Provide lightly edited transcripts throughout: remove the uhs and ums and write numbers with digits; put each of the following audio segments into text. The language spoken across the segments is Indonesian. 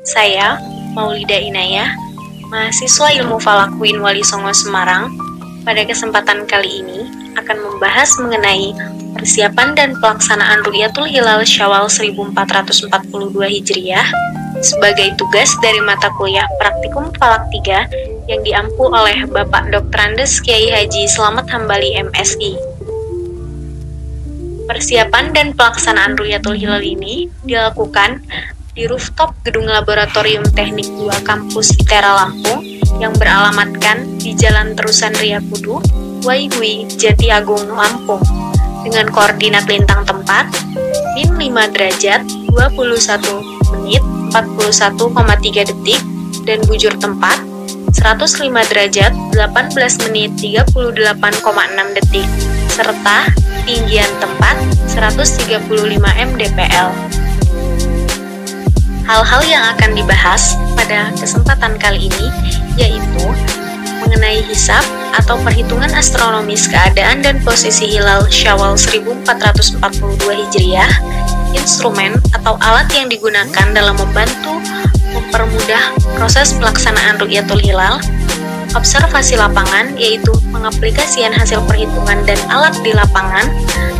Saya, Maulida Inayah, mahasiswa Ilmu Falak UIN Wali Songo Semarang, pada kesempatan kali ini akan membahas mengenai persiapan dan pelaksanaan Ru'yatul Hilal Syawal 1442 Hijriah sebagai tugas dari mata kuliah Praktikum Falak 3 yang diampu oleh Bapak Dr. Andes Kiai Haji Slamet Hambali MSI. Persiapan dan pelaksanaan Ru'yatul Hilal ini dilakukan di rooftop Gedung Laboratorium Teknik 2 Kampus ITERA Lampung yang beralamatkan di Jalan Terusan Ria Kudu, Waihui, Jati Agung, Lampung, dengan koordinat lintang tempat min 5 derajat 21 menit 41,3 detik dan bujur tempat 105 derajat 18 menit 38,6 detik serta tinggian tempat 135 mdpl. Hal-hal yang akan dibahas pada kesempatan kali ini yaitu mengenai hisab atau perhitungan astronomis keadaan dan posisi hilal Syawal 1442 Hijriah, instrumen atau alat yang digunakan dalam mempermudah proses pelaksanaan Ru'yatul Hilal, observasi lapangan yaitu pengaplikasian hasil perhitungan dan alat di lapangan,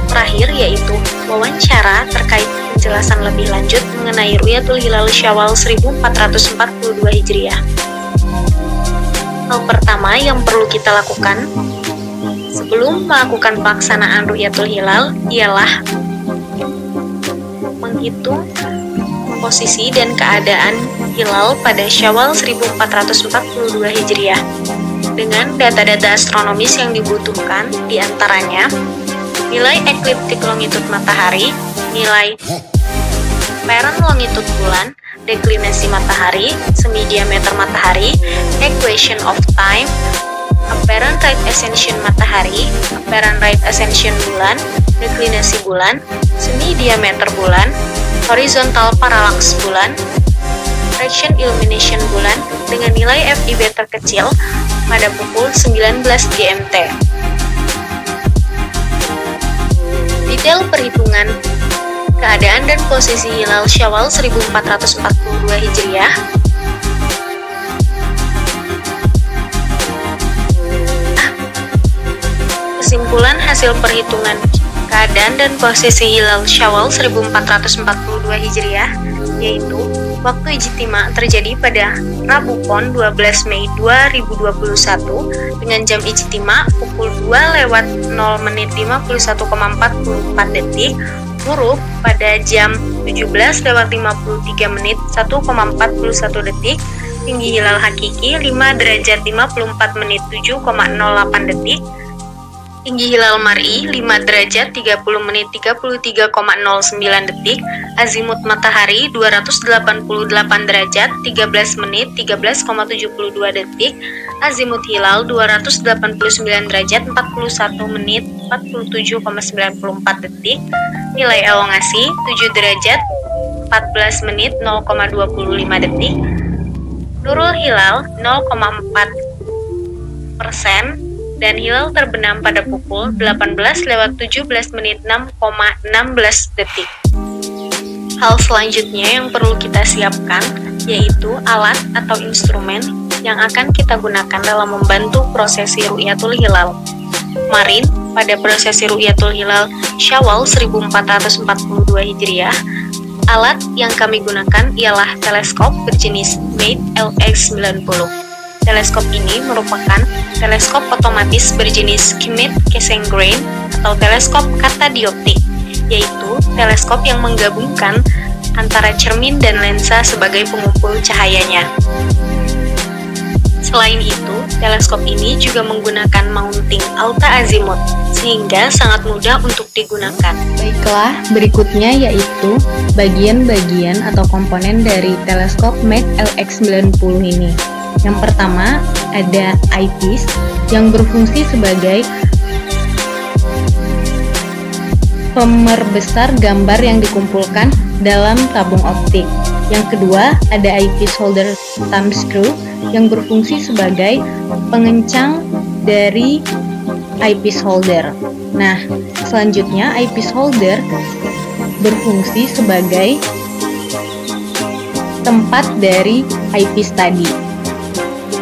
terakhir yaitu wawancara terkait penjelasan lebih lanjut mengenai Ru'yatul Hilal Syawal 1442 Hijriah. Hal pertama yang perlu kita lakukan sebelum melakukan pelaksanaan Ru'yatul Hilal ialah menghitung posisi dan keadaan hilal pada Syawal 1442 Hijriah dengan data-data astronomis yang dibutuhkan diantaranya nilai ekliptik longitud matahari, nilai apparent longitud bulan, deklinasi matahari, semi diameter matahari, equation of time, apparent right ascension matahari, apparent right ascension bulan, deklinasi bulan, semi diameter bulan, horizontal parallax bulan, fraction illumination bulan dengan nilai FIB terkecil pada pukul 19 GMT. Detail perhitungan keadaan dan posisi hilal Syawal 1442 Hijriah kesimpulan hasil perhitungan keadaan dan posisi hilal Syawal 1442 Hijriah yaitu waktu ijtima terjadi pada Rabu Pon 12 Mei 2021 dengan jam ijtima pukul 2:0 menit 51,44 detik, huruf pada jam 17:53 menit 1,41 detik, tinggi hilal hakiki 5 derajat 54 menit 7,08 detik, tinggi hilal mar'i 5 derajat 30 menit 33,09 detik, azimut matahari 288 derajat 13 menit 13,72 detik, azimut hilal 289 derajat 41 menit 47,94 detik, nilai elongasi 7 derajat 14 menit 0,25 detik, nurul hilal 0,4%, dan hilal terbenam pada pukul 18:17 menit 6,16 detik. Hal selanjutnya yang perlu kita siapkan yaitu alat atau instrumen yang akan kita gunakan dalam membantu prosesi Ru'yatul Hilal. Kemarin, pada prosesi Ru'yatul Hilal Syawal 1442 Hijriah, alat yang kami gunakan ialah teleskop berjenis Mate LX90. Teleskop ini merupakan teleskop otomatis berjenis Kimet Cassegrain atau teleskop kata dioptik, yaitu teleskop yang menggabungkan antara cermin dan lensa sebagai pengumpul cahayanya. Selain itu, teleskop ini juga menggunakan mounting alta azimut, sehingga sangat mudah untuk digunakan. Baiklah, berikutnya yaitu bagian-bagian atau komponen dari teleskop Mate LX90 ini. Yang pertama ada eyepiece yang berfungsi sebagai pemerbesar gambar yang dikumpulkan dalam tabung optik. Yang kedua ada eyepiece holder thumb screw yang berfungsi sebagai pengencang dari eyepiece holder. Nah, selanjutnya eyepiece holder berfungsi sebagai tempat dari eyepiece tadi.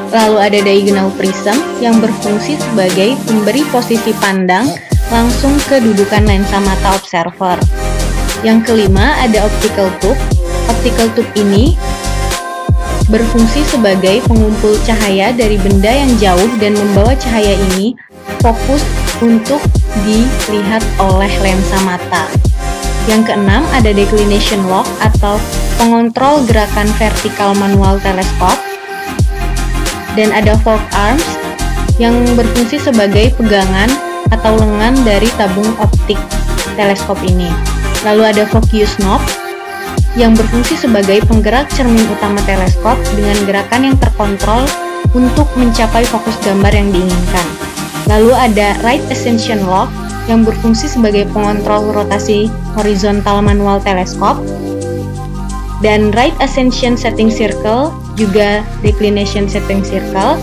Lalu ada diagonal prism yang berfungsi sebagai pemberi posisi pandang langsung ke dudukan lensa mata observer. Yang kelima ada optical tube. Optical tube ini berfungsi sebagai pengumpul cahaya dari benda yang jauh dan membawa cahaya ini fokus untuk dilihat oleh lensa mata. Yang keenam ada declination lock atau pengontrol gerakan vertikal manual teleskop. Dan ada fork arms yang berfungsi sebagai pegangan atau lengan dari tabung optik teleskop ini. Lalu ada focus knob yang berfungsi sebagai penggerak cermin utama teleskop dengan gerakan yang terkontrol untuk mencapai fokus gambar yang diinginkan. Lalu ada right ascension lock yang berfungsi sebagai pengontrol rotasi horizontal manual teleskop. Dan right ascension setting circle juga declination setting circle.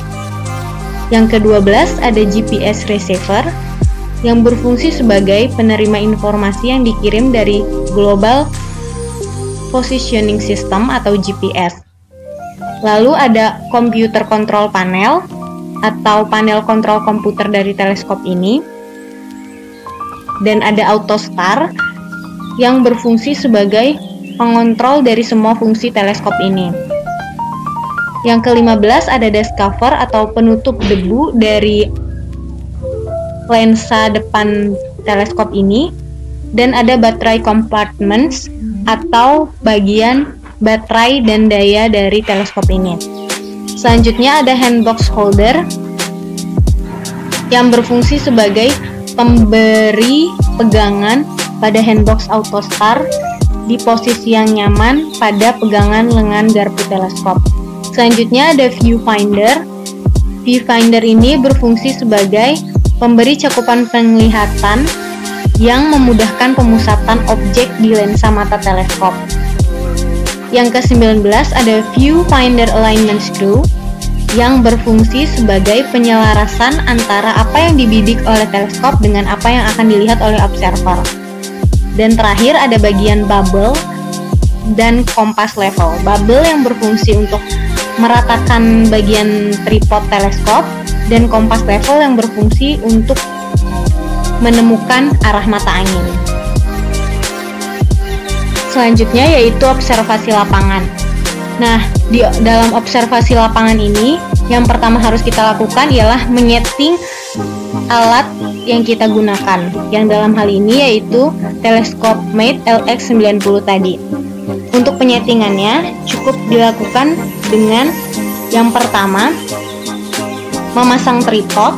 Yang ke-12 ada GPS receiver yang berfungsi sebagai penerima informasi yang dikirim dari Global Positioning System atau GPS. Lalu ada computer control panel atau panel kontrol komputer dari teleskop ini. Dan ada autostar yang berfungsi sebagai pengontrol dari semua fungsi teleskop ini. Yang ke-15 ada dust cover atau penutup debu dari lensa depan teleskop ini. Dan ada baterai compartments atau bagian baterai dan daya dari teleskop ini. Selanjutnya ada handbox holder yang berfungsi sebagai pemberi pegangan pada handbox autostar di posisi yang nyaman pada pegangan lengan garpu teleskop. Selanjutnya ada viewfinder. Viewfinder ini berfungsi sebagai pemberi cakupan penglihatan yang memudahkan pemusatan objek di lensa mata teleskop. Yang ke-19 ada viewfinder alignment screw yang berfungsi sebagai penyelarasan antara apa yang dibidik oleh teleskop dengan apa yang akan dilihat oleh observer. Dan terakhir ada bagian bubble dan kompas level. Bubble yang berfungsi untuk meratakan bagian tripod teleskop dan kompas level yang berfungsi untuk menemukan arah mata angin. Selanjutnya yaitu observasi lapangan. Nah, di dalam observasi lapangan ini, yang pertama harus kita lakukan ialah menyeting alat yang kita gunakan. Yang dalam hal ini yaitu teleskop Mate LX90 tadi. Untuk penyetingannya cukup dilakukan dengan yang pertama memasang tripod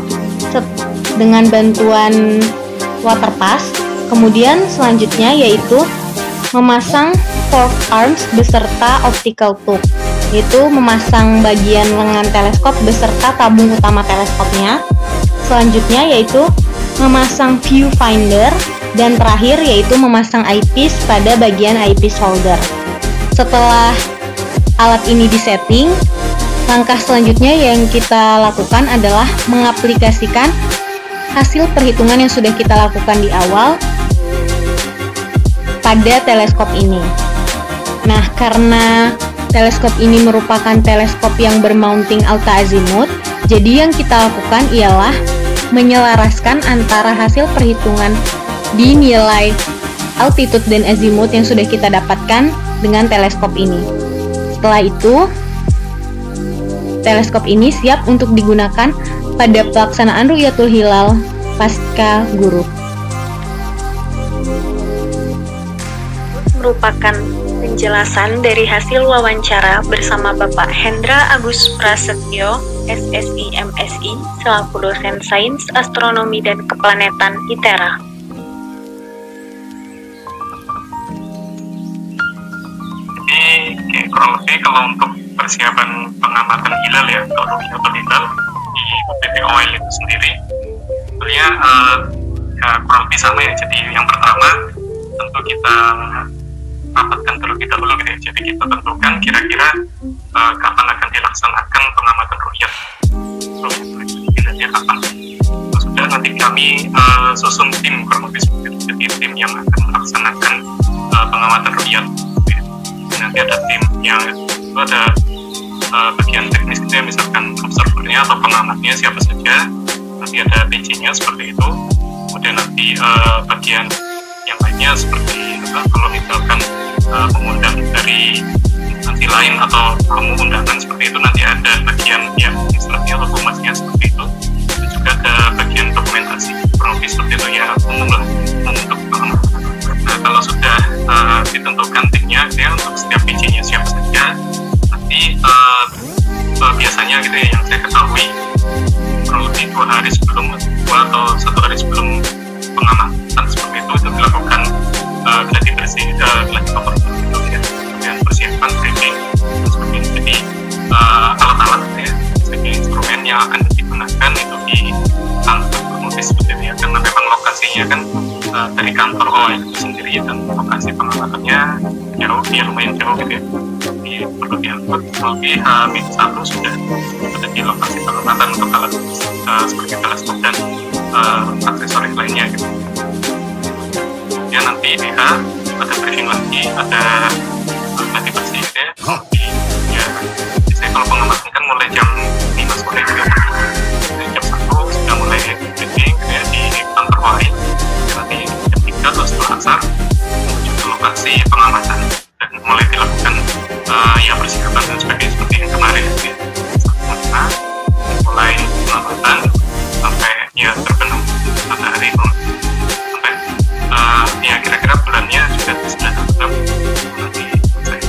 dengan bantuan water pass. Kemudian selanjutnya yaitu memasang fork arms beserta optical tube, yaitu memasang bagian lengan teleskop beserta tabung utama teleskopnya. Selanjutnya yaitu memasang viewfinder, dan terakhir yaitu memasang eyepiece pada bagian eyepiece holder. Setelah alat ini disetting, langkah selanjutnya yang kita lakukan adalah mengaplikasikan hasil perhitungan yang sudah kita lakukan di awal pada teleskop ini. Nah, karena teleskop ini merupakan teleskop yang bermounting alta azimut, jadi yang kita lakukan ialah menyelaraskan antara hasil perhitungan di nilai altitude dan azimut yang sudah kita dapatkan dengan teleskop ini. Setelah itu, teleskop ini siap untuk digunakan pada pelaksanaan Ru'yatul Hilal pasca guru. Merupakan penjelasan dari hasil wawancara bersama Bapak Hendra Agus Prasetyo, SSI MSI, selaku dosen Sains Astronomi dan Keplanetan ITERA. Jadi kurang lebih kalau untuk persiapan pengamatan hilal ya, atau Ru'yatul Hilal di UPT OL itu sendiri, sebenarnya kurang lebih sama ya. Jadi yang pertama tentu kita rapatkan terlebih dahulu gitu ya. Jadi kita tentukan kira-kira kapan akan dilaksanakan pengamatan ru'yat hilalnya kapan. Sudah nanti kami susun tim kurang lebih seperti itu. Jadi tim yang akan melaksanakan pengamatan ru'yat. Nanti ada tim yang ada bagian teknis gitu ya, misalkan observernya atau pengamatnya siapa saja, nanti ada PC-nya seperti itu. Kemudian nanti bagian yang lainnya seperti kalau misalkan mengundang dari instansi lain atau tamu undangan seperti itu, nanti ada bagian yang istilahnya atau humasnya seperti itu. Dan juga ada bagian dokumentasi kurang lebih seperti itu ya, umum untuk pengamatan. Nah, kalau sudah ditentukan timnya ya, untuk setiap PC-nya siapa saja, nanti biasanya gitu ya, yang saya ketahui kurang lebih 2 hari sebelum atau 1 hari sebelum pengamatan seperti itu dilakukan gladi bersih, gladi cover gitu ya, dan persiapan briefing dan sebagainya. Jadi alat-alat ya, sebagai instrumen yang akan digunakan itu di kantor Permutis seperti itu ya, karena memang lokasinya kan dari kantor OIL itu sendiri dan lokasi pengamatannya jauh, ya lumayan jauh gitu ya. Jadi perlu diangkut lebih H-1 sudah ada di lokasi pengamatan untuk alat seperti teleskop dan aksesoris lainnya gitu. Ya nanti di H ada briefing lagi, ada gladi bersih gitu ya. Ya biasanya kalau pengamatan kan mulai jam 5 sore gitu ya. Jam 1 sudah mulai briefing gitu ya di kantor OIL. Nanti jam 3 atau setelah asar menuju ke lokasi pengamatan dan mulai dilakukan ya persiapan dan sebagainya seperti yang kemarin gitu ya. Mulai pengamatan sampai ya terbenam matahari sampai ya kira-kira bulannya juga sudah terbenam nanti selesai.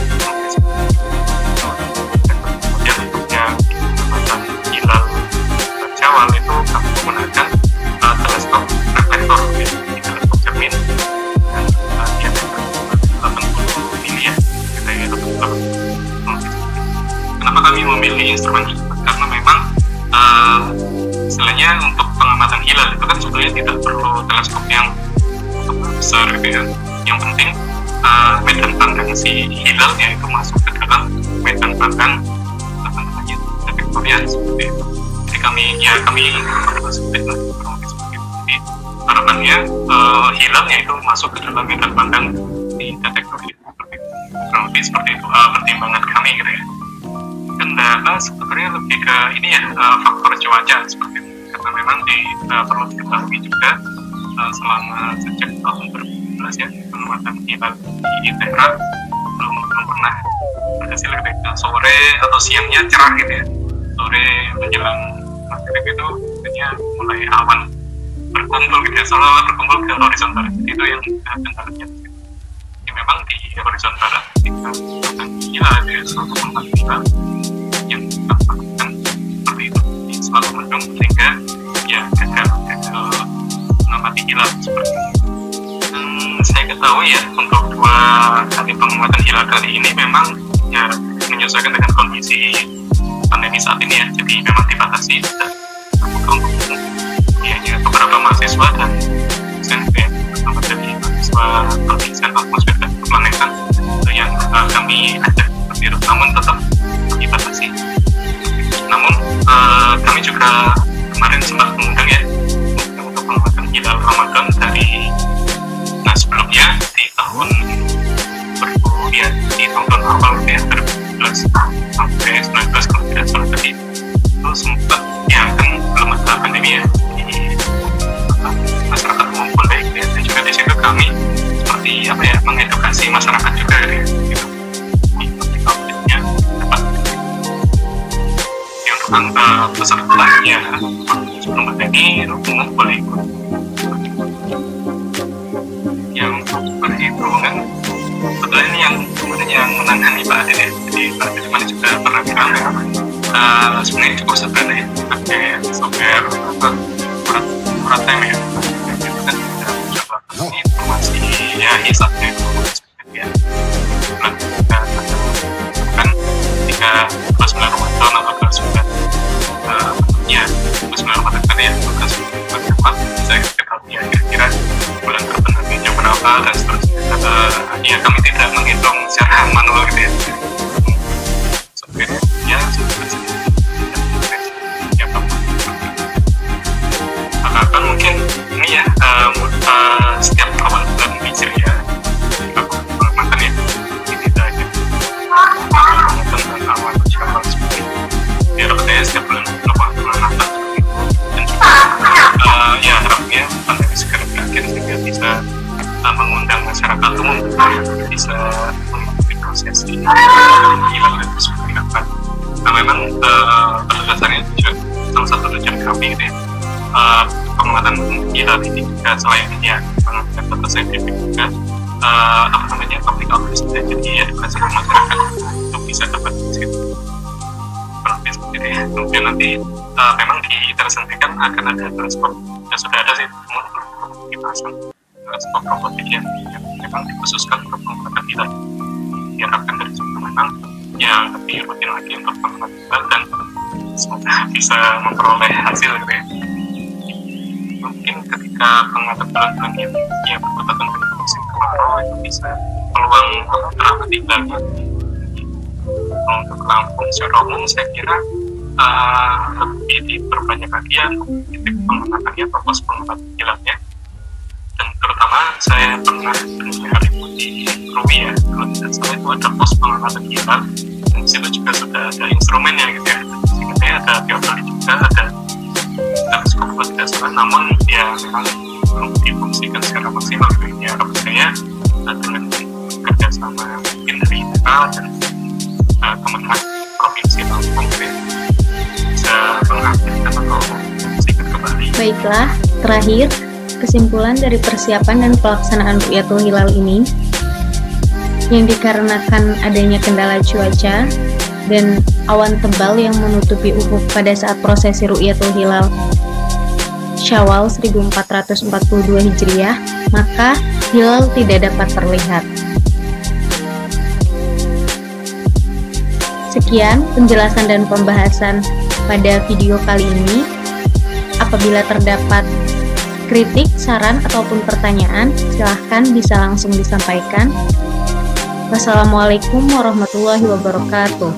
Kemudian untuknya pengamatan hilal Syawal itu kami menggunakan teleskop reflektor ya, di teleskop cermin dan diameter 80 mili ya, kita ya 80. Kenapa kami memilih instrumen ini? Karena memang istilahnya untuk pengamatan hilal itu kan sebenarnya tidak perlu teleskop yang besar gitu ya. Yang penting medan pandang si hilalnya itu masuk ke dalam medan pandang detektornya seperti itu. Jadi kami seperti itu. Jadi harapannya hilalnya itu masuk ke dalam medan pandang di detektor itu seperti itu pertimbangan kami gitu ya. Kendala sebenarnya lebih ke ini ya, faktor cuaca seperti itu, karena memang perlu diketahui juga selama sejak tahun 2012 ya, pengamatan hilal di daerah belum pernah berhasil gitu ya. Sore atau siangnya cerah gitu ya, sore menjelang maghrib itu biasanya mulai awan berkumpul gitu ya, seolah-olah berkumpul ke horizon barat. Itu yang kendalanya. Jadi memang di horizon barat kita hilal ada suatu pengamatan hilal yang kita lakukan seperti itu, selalu mendung sehingga ya gagal mengamati hilal seperti itu. Saya ketahui ya, untuk 2 kali pengamatan hilal kali ini memang ya menyesuaikan dengan kondisi pandemi saat ini ya, jadi memang dibatasi dan terbuka untuk ya beberapa mahasiswa dan dosen ya, terutama dari mahasiswa Provinsian Atmosfer dan Keplanetan yang kami ajak seperti itu, namun tetap dibatasi. Namun kami juga kemarin sempat mengundang ya untuk pengamatan hilal Ramadan dari sebelumnya di tahun 2000 ya, di tahun awal ya, 2012 sampai 19 kalau tidak salah tadi itu sempat ya kan belum ada pandemi ya, di masyarakat mengumpul baik ya, dan juga di situ kami seperti apa ya, mengedukasi masyarakat juga ya, gitu. Pesertanya sebelum pandemi umum boleh ikut. Yang untuk perhitungan kebetulan ini yang kemudian yang menangani Pak Adit ya, jadi Pak Adit kemarin juga pernah bilang sebenarnya cukup sederhana ya, pakai software Kurat Time ya, itu kan kita coba informasi ya hisapnya itu ya, bulan kita kan ketika kelas 9 Ramadan atau kelas 9 ya kelas 9 Ramadan kan ya, kelas 9 saya ketahui ya kira-kira bulan terbenamnya berapa dan seterusnya. Ya kami tidak menghitung secara manual gitu ya, software ya kan mungkin ini ya setiap awal bulan Hijriah pada dasarnya juga salah satu tujuan kami gitu ya, pengamatan hilal ini juga selain ya pengamatan data saintifik juga public outreach, jadi edukasi ke masyarakat untuk bisa dapat di situ. Kemudian nanti memang di tersentikan akan ada transport, ya sudah ada sih dipasang transport robotik yang memang dikhususkan untuk pengamatan hilal, diharapkan dari situ memang yang lebih rutin lagi untuk pengamatan hilal dan semoga bisa memperoleh hasil gitu ya. Mungkin ketika pengamatan bulan yang bertepatan dengan musim kemarau itu bisa peluang teramati hilalnya. Untuk Lampung secara umum saya kira lebih diperbanyak lagi ya titik pengamatannya atau pos pengamatan hilalnya, dan terutama saya pernah dengar itu di Krui ya, kalau tidak salah itu ada pos pengamatan hilal dan disitu juga sudah ada instrumennya gitu ya, sehingga ada biologis juga, ada teleskop kalau tidak salah, namun ya memang belum difungsikan secara maksimal gitu ya. Harapan saya dengan kerjasama mungkin dari ITK dan Kementerian Provinsi Lampung bisa mengaktifkan atau mengaktifkan kembali. Baiklah, terakhir kesimpulan dari persiapan dan pelaksanaan Ru'yatul Hilal ini yang dikarenakan adanya kendala cuaca dan awan tebal yang menutupi ufuk pada saat prosesi Ru'yatul Hilal Syawal 1442 Hijriah, maka hilal tidak dapat terlihat. Sekian penjelasan dan pembahasan pada video kali ini. Apabila terdapat kritik, saran, ataupun pertanyaan, silahkan bisa langsung disampaikan. Wassalamualaikum warahmatullahi wabarakatuh.